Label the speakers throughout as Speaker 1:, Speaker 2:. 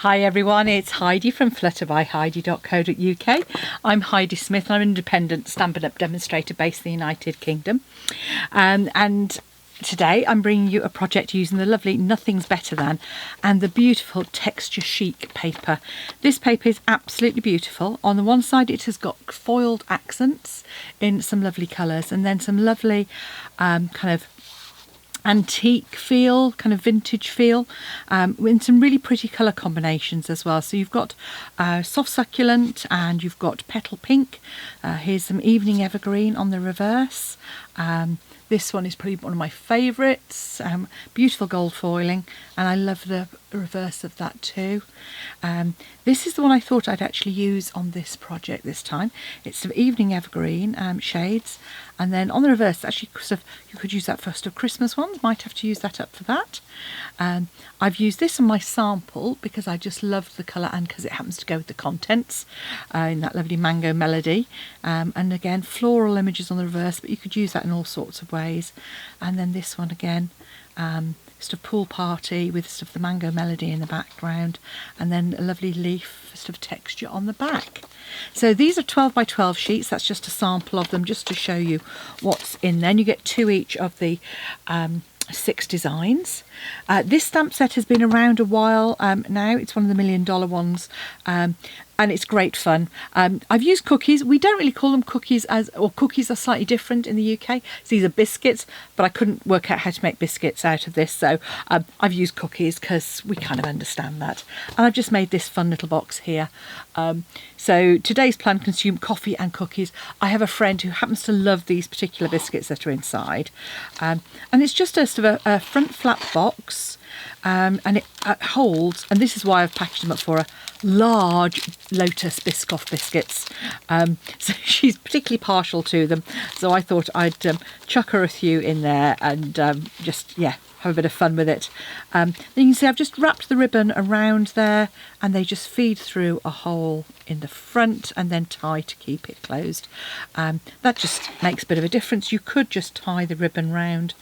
Speaker 1: Hi everyone, it's Heidi from flutterbyheidi.co.uk. I'm Heidi Smith and I'm an independent Stampin' Up demonstrator based in the United Kingdom. And today I'm bringing you a project using the lovely Nothing's Better Than and the beautiful Texture Chic paper. This paper is absolutely beautiful. On the one side it has got foiled accents in some lovely colours and then some lovely kind of antique feel, kind of vintage feel, in some really pretty colour combinations as well. So you've got soft succulent and you've got petal pink. Here's some evening evergreen on the reverse. This one is probably one of my favourites. Beautiful gold foiling, and I love the reverse of that too. This is the one I thought I'd actually use on this project this time. It's some evening evergreen shades, and then on the reverse, actually, sort of, you could use that for sort of Christmas ones. Might have to use that up for that. I've used this on my sample because I just loved the colour and because it happens to go with the contents in that lovely mango melody. And again, floral images on the reverse, but you could use that in all sorts of ways. And then this one again, sort of pool party with sort of the mango melody in the background, and then a lovely leaf sort of texture on the back. So these are 12 by 12 sheets. That's just a sample of them, just to show you what's in there. And you get 2 each of the 6 designs. This stamp set has been around a while now. It's one of the $1 million ones, and it's great fun. I've used cookies. We don't really call them cookies, or cookies are slightly different in the UK. So these are biscuits, but I couldn't work out how to make biscuits out of this, so I've used cookies because we kind of understand that. And I've just made this fun little box here. So today's plan: consume coffee and cookies. I have a friend who happens to love these particular biscuits that are inside, and it's just a sort of a front flap box. And it holds, and this is why I've packaged them up for her, large Lotus Biscoff biscuits. So she's particularly partial to them, so I thought I'd chuck her a few in there and just, yeah, have a bit of fun with it. Then you can see I've just wrapped the ribbon around there, and they just feed through a hole in the front and then tie to keep it closed. That just makes a bit of a difference. You could just tie the ribbon round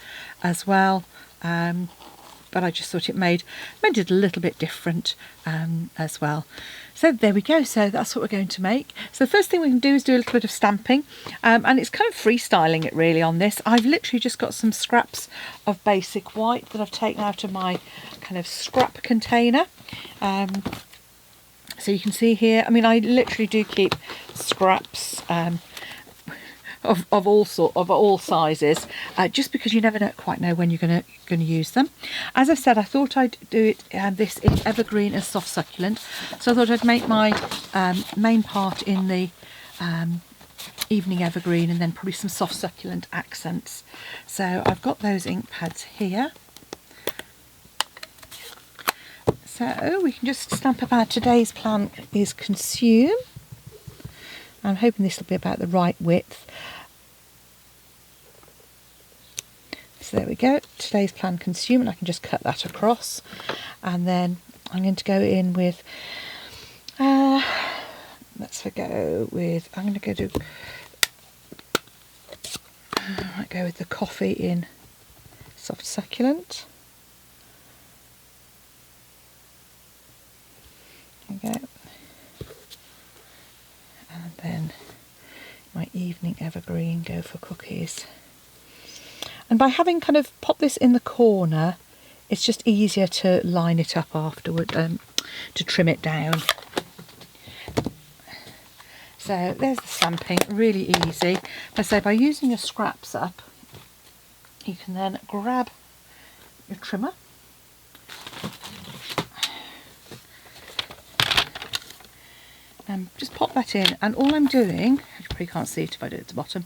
Speaker 1: as well, but I just thought it made it a little bit different as well. So there we go. So that's what we're going to make. So the first thing we can do is do a little bit of stamping, and it's kind of freestyling it really on this. I've literally just got some scraps of basic white that I've taken out of my kind of scrap container. So you can see here, I mean, I literally do keep scraps of all sizes, just because you never quite know when you're going to use them. As I said, I thought I'd do it this in evergreen and soft succulent, so I thought I'd make my main part in the evening evergreen and then probably some soft succulent accents. So I've got those ink pads here. So we can just stamp about today's plan is consume. I'm hoping this will be about the right width. So there we go, today's plan consume, and I can just cut that across. And then I'm going to go in with, I'm going to go with the coffee in soft succulent. There we go. And then my evening evergreen, go for cookies. And by having kind of popped this in the corner, it's just easier to line it up afterward, to trim it down. So there's the stamping, really easy. As I say, by using your scraps up, you can then grab your trimmer. And just pop that in, and all I'm doing, you probably can't see it if I do it at the bottom,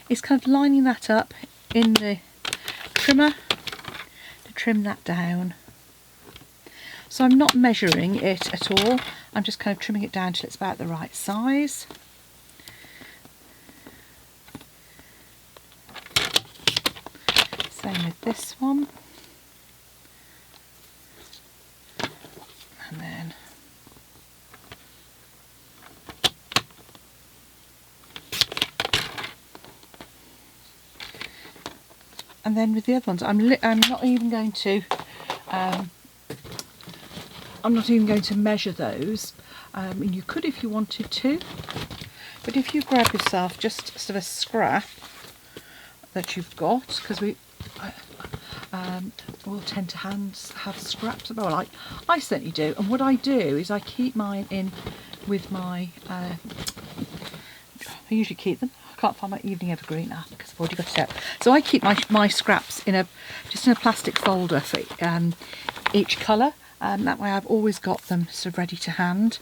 Speaker 1: is kind of lining that up in the trimmer to trim that down. So I'm not measuring it at all, I'm just kind of trimming it down till it's about the right size. Same with this one. And then with the other ones, I'm not even going to I'm not even going to measure those. And you could if you wanted to, but if you grab yourself just sort of a scrap that you've got, because we will tend to have scraps. Well, I certainly do. And what I do is I keep mine in with my, I usually keep them. I can't find my evening evergreen now because I've already got it out. So I keep my scraps just in a plastic folder for each colour. That way I've always got them sort of ready to hand.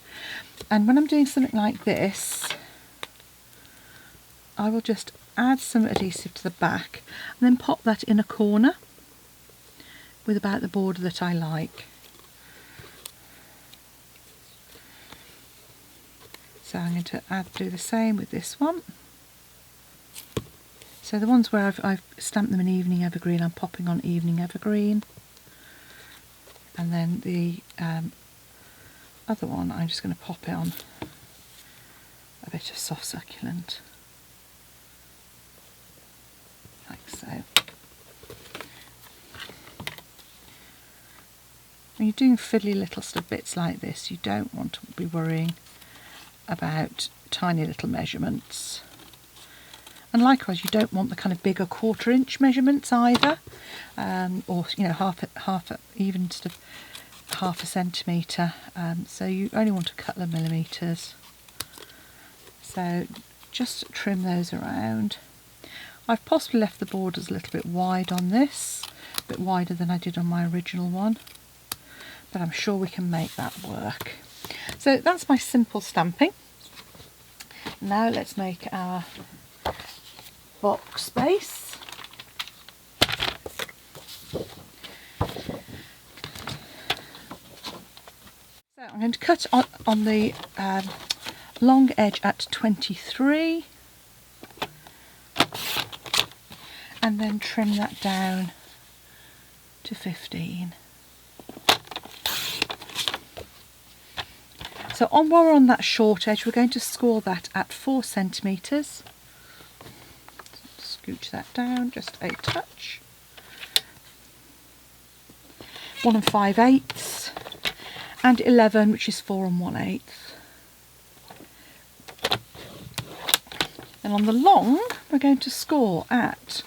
Speaker 1: And when I'm doing something like this, I will just add some adhesive to the back and then pop that in a corner with about the border that I like. So I'm going to do the same with this one. So the ones where I've stamped them in evening evergreen, I'm popping on evening evergreen. And then the other one, I'm just going to pop it on a bit of soft succulent. Like so. When you're doing fiddly little stuff bits like this, you don't want to be worrying about tiny little measurements. And likewise, you don't want the kind of bigger 1/4 inch measurements either, or even sort of half a centimetre. So you only want a couple of millimetres. So just trim those around. I've possibly left the borders a little bit wide on this, a bit wider than I did on my original one, but I'm sure we can make that work. So that's my simple stamping. Now let's make our box base. So I'm going to cut on the long edge at 23 and then trim that down to 15. So while we're on that short edge, we're going to score that at 4 centimetres. Scooch that down just a touch. 1 5/8 and 11, which is 4 1/8. And on the long, we're going to score at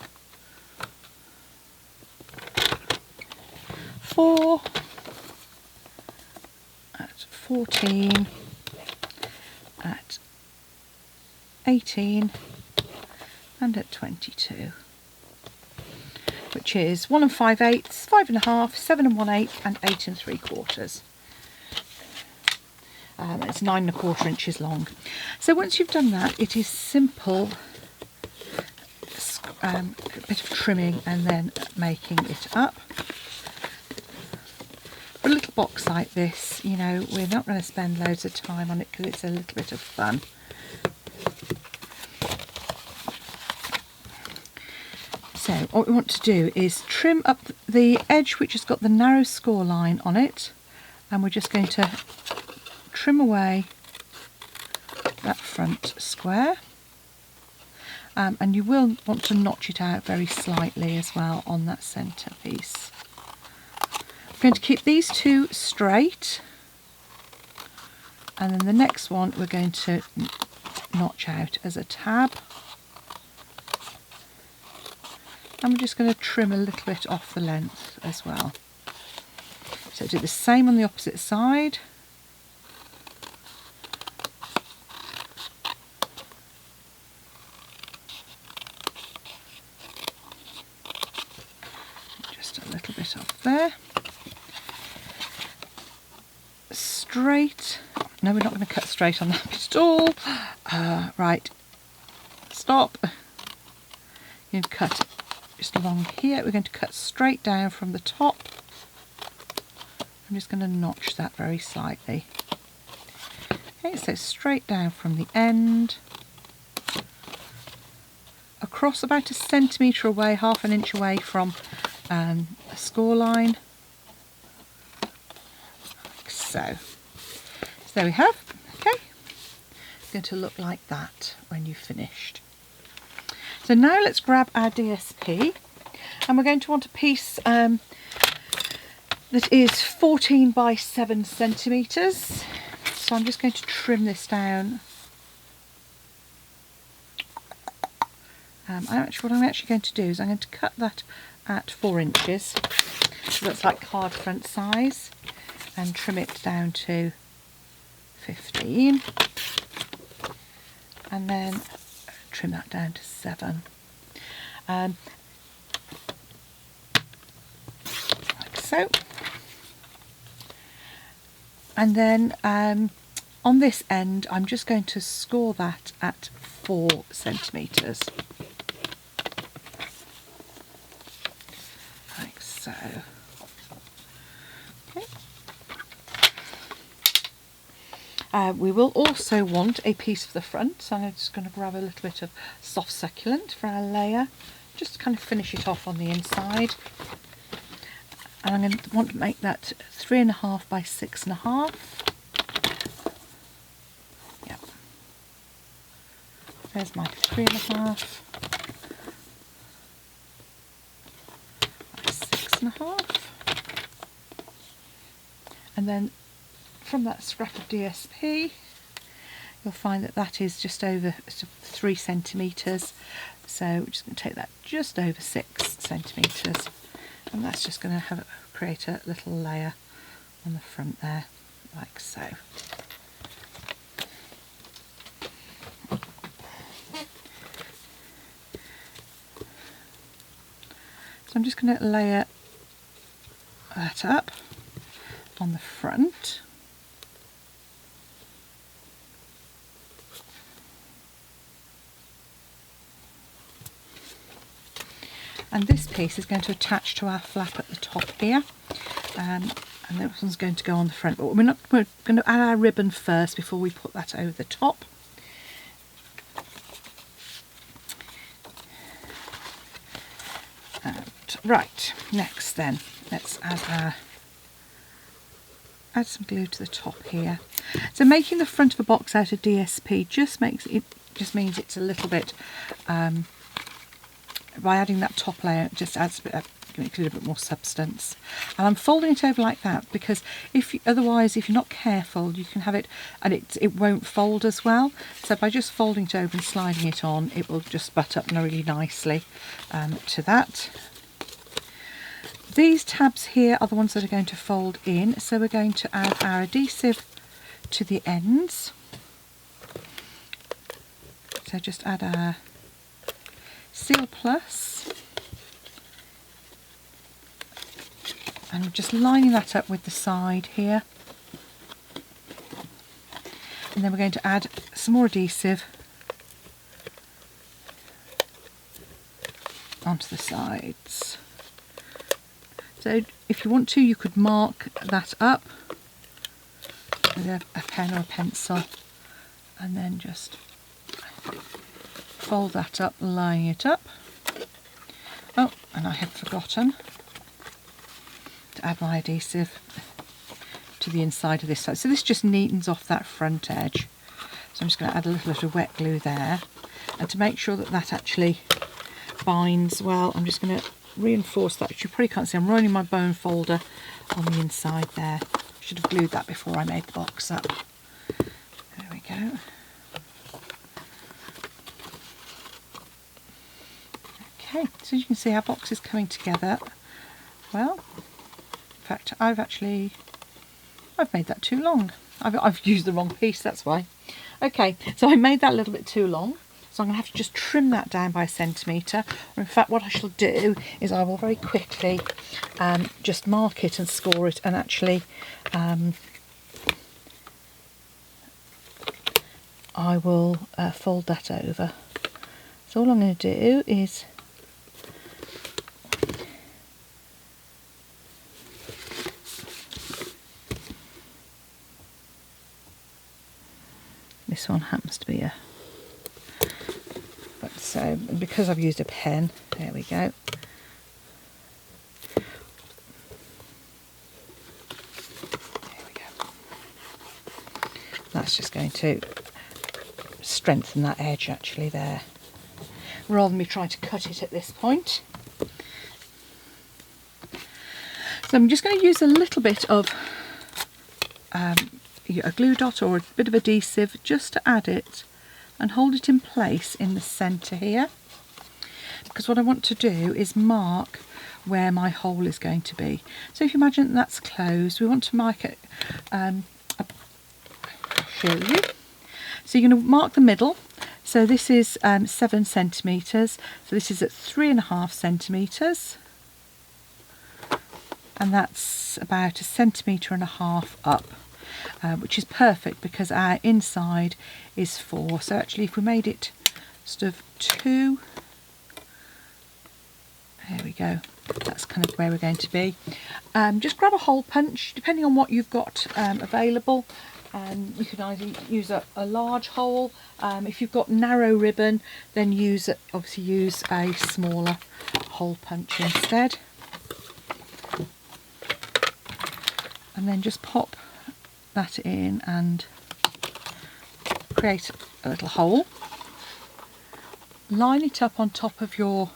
Speaker 1: 4, at 14, at 18 and at 22, which is 1 5/8, 5 1/2, 7 1/8 and 8 3/4. It's 9 1/4 inches long. So once you've done that, it is simple, a bit of trimming and then making it up. For a little box like this, you know, we're not going to spend loads of time on it because it's a little bit of fun. So what we want to do is trim up the edge which has got the narrow score line on it, and we're just going to trim away that front square, and you will want to notch it out very slightly as well on that centre piece. I'm going to keep these two straight, and then the next one we're going to notch out as a tab, and we're just going to trim a little bit off the length as well. So do the same on the opposite side. Just a little bit off there. Straight. No, we're not going to cut straight on that bit at all. Right, stop. You cut just along here. We're going to cut straight down from the top. I'm just going to notch that very slightly. Okay, so straight down from the end, across about 1 centimetre away, 1/2 inch away from a score line, like so. So there we have. Okay, it's going to look like that when you've finished. So now let's grab our DSP, and we're going to want a piece that is 14 by 7 centimetres. So I'm just going to trim this down. What I'm actually going to do is I'm going to cut that at 4 inches. So that's like card front size, and trim it down to 15. And then trim that down to 7. Like so. And then on this end I'm just going to score that at 4 centimetres. Like so. Okay. We will also want a piece for the front, so I'm just going to grab a little bit of soft succulent for our layer, just to kind of finish it off on the inside. And I'm going to want to make that 3.5 by 6.5. Yep. There's my 3.5 by 6.5. And then from that scrap of DSP, you'll find that that is just over 3 centimetres. So we're just going to take that just over 6 centimetres. And that's just going to create a little layer on the front there, like so. So I'm just going to layer that up on the front. And this piece is going to attach to our flap at the top here, and this one's going to go on the front, but we're going to add our ribbon first before we put that over the top. And right, next then let's add some glue to the top here. So making the front of a box out of DSP just means it's a little bit by adding that top layer, it just adds a little bit more substance. And I'm folding it over like that because otherwise if you're not careful you can have it and it won't fold as well. So by just folding it over and sliding it on, it will just butt up really nicely to that. These tabs here are the ones that are going to fold in, so we're going to add our adhesive to the ends. So just add our Seal Plus, and we're just lining that up with the side here, and then we're going to add some more adhesive onto the sides. So if you want to, you could mark that up with a pen or a pencil, and then just fold that up, line it up. Oh, and I had forgotten to add my adhesive to the inside of this side. So this just neatens off that front edge. So I'm just going to add a little bit of wet glue there. And to make sure that that actually binds well, I'm just going to reinforce that, which you probably can't see. I'm running my bone folder on the inside there. Should have glued that before I made the box up. There we go. Okay, so you can see our box is coming together well. In fact, I've made that too long. I've used the wrong piece, that's why. Okay, so I made that a little bit too long, so I'm going to have to just trim that down by 1 centimetre. Or in fact, what I shall do is I will very quickly just mark it and score it, and actually I will fold that over. So all I'm going to do is this one happens to be so because I've used a pen, there we go. There we go. That's just going to strengthen that edge actually there, rather than me trying to cut it at this point. So I'm just going to use a little bit of a glue dot or a bit of adhesive just to add it and hold it in place in the centre here, because what I want to do is mark where my hole is going to be. So if you imagine that's closed, we want to mark it, I'll show you. So you're going to mark the middle. So this is 7 centimetres, so this is at 3.5 centimetres, and that's about 1.5 centimetres up, which is perfect because our inside is 4. So actually if we made it sort of 2, there we go, that's kind of where we're going to be. Just grab a hole punch, depending on what you've got available. You can either use a large hole. If you've got narrow ribbon, then obviously use a smaller hole punch instead. And then just pop that in and create a little hole. Line it up on top of your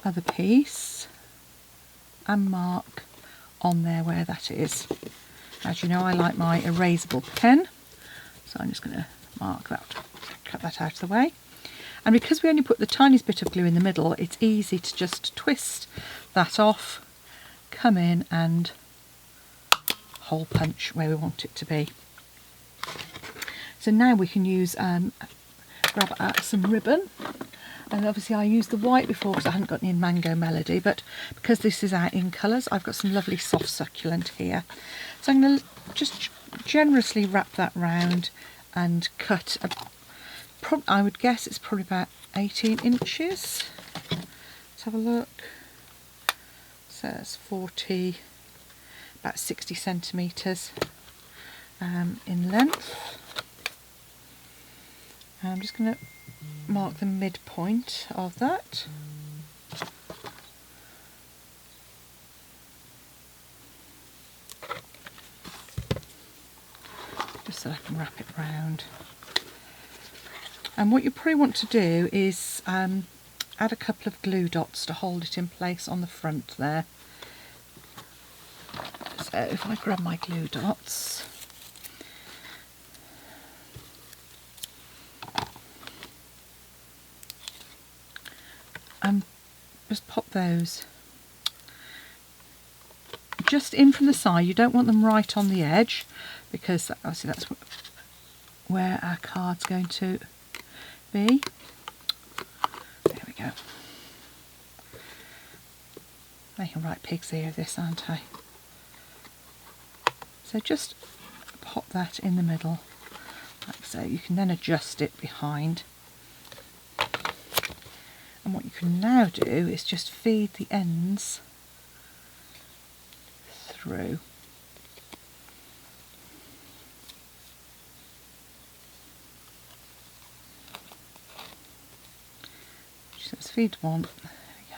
Speaker 1: other piece and mark on there where that is. As you know, I like my erasable pen, so I'm just going to mark that, cut that out of the way. And because we only put the tiniest bit of glue in the middle, it's easy to just twist that off, come in and hole punch where we want it to be. So now we can use grab some ribbon, and obviously I used the white before because I hadn't got any in Mango Melody, but because this is our in colours, I've got some lovely soft succulent here. So I'm going to just generously wrap that round and cut, I would guess it's probably about 18 inches. Let's have a look. So it's 40, about 60 centimetres in length. And I'm just going to mark the midpoint of that. Just so I can wrap it round. And what you probably want to do is add a couple of glue dots to hold it in place on the front there. So if I grab my glue dots, and just pop those just in from the side. You don't want them right on the edge, because obviously that's where our card's going to be. There we go. Making right pig's ear of this, aren't I? So just pop that in the middle, like so. You can then adjust it behind. And what you can now do is just feed the ends through. So let's feed one. There we go.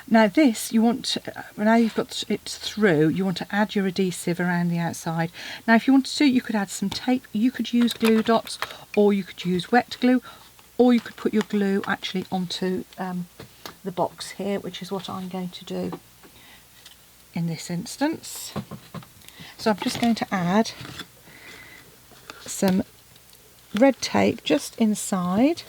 Speaker 1: Now this, you want to, now you've got it through, you want to add your adhesive around the outside. Now if you wanted to, you could add some tape, you could use glue dots, or you could use wet glue, or you could put your glue actually onto the box here, which is what I'm going to do in this instance. So I'm just going to add some red tape just inside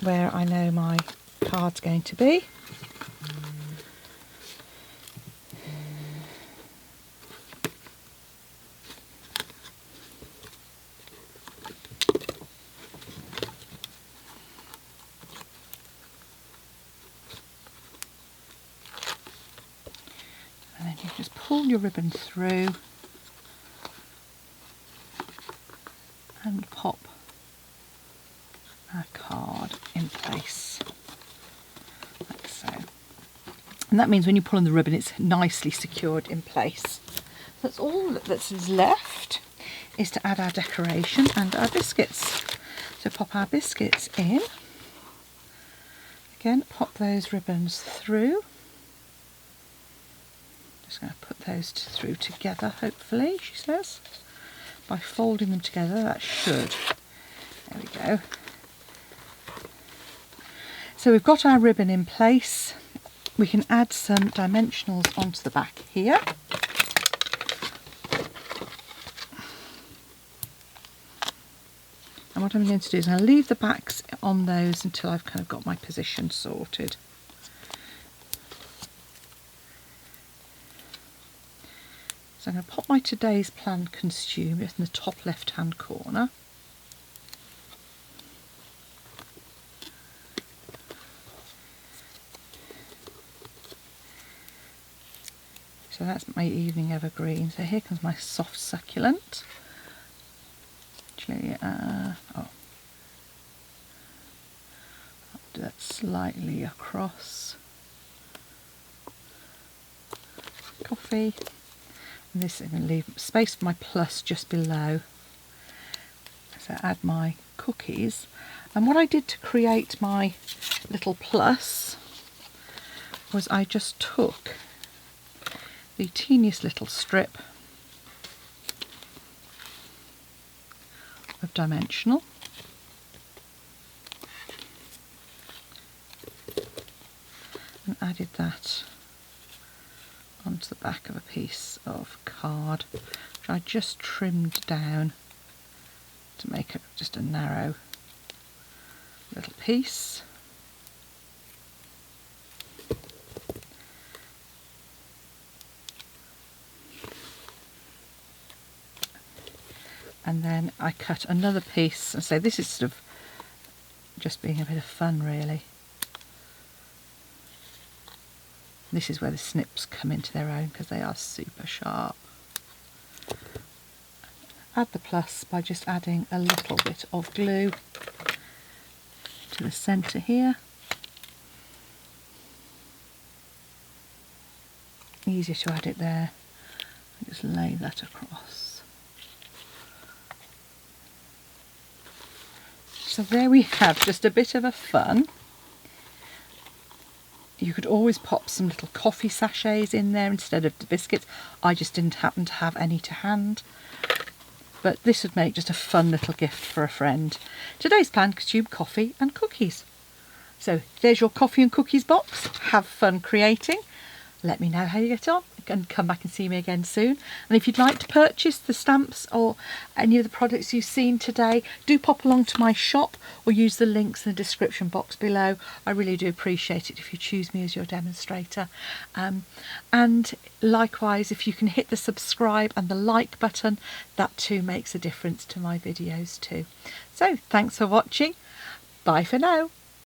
Speaker 1: where I know my card's going to be. And then you just pull your ribbon through and pop our card in place, like so. And that means when you pull on the ribbon, it's nicely secured in place. That's all that's left, is to add our decoration and our biscuits. So pop our biscuits in. Again, pop those ribbons through. Just going to put those through together, hopefully, she says. by folding them together. That should. There we go. So we've got our ribbon in place. We can add some dimensionals onto the back here. And what I'm going to do is I'll leave the backs on those until I've kind of got my position sorted. So I'm going to pop my today's plan consumer in the top left hand corner. So that's my evening evergreen. So here comes my soft succulent. Actually, I'll do that slightly across. Coffee. And this I'm going to leave space for my plus just below. So add my cookies. And what I did to create my little plus was I just took the teeniest little strip of dimensional and added that onto the back of a piece of card, which I just trimmed down to make it just a narrow little piece. And then I cut another piece, and so this is sort of just being a bit of fun really. This is where the snips come into their own because they are super sharp. Add the plus by just adding a little bit of glue to the centre here. Easier to add it there. And just lay that across. So there we have just a bit of a fun. You could always pop some little coffee sachets in there instead of the biscuits. I just didn't happen to have any to hand. But this would make just a fun little gift for a friend. Today's plan consumed coffee and cookies. So there's your coffee and cookies box. Have fun creating. Let me know how you get on and come back and see me again soon. And if you'd like to purchase the stamps or any of the products you've seen today, do pop along to my shop or use the links in the description box below. I really do appreciate it if you choose me as your demonstrator. And likewise, if you can hit the subscribe and the like button, that too makes a difference to my videos too. So thanks for watching. Bye for now.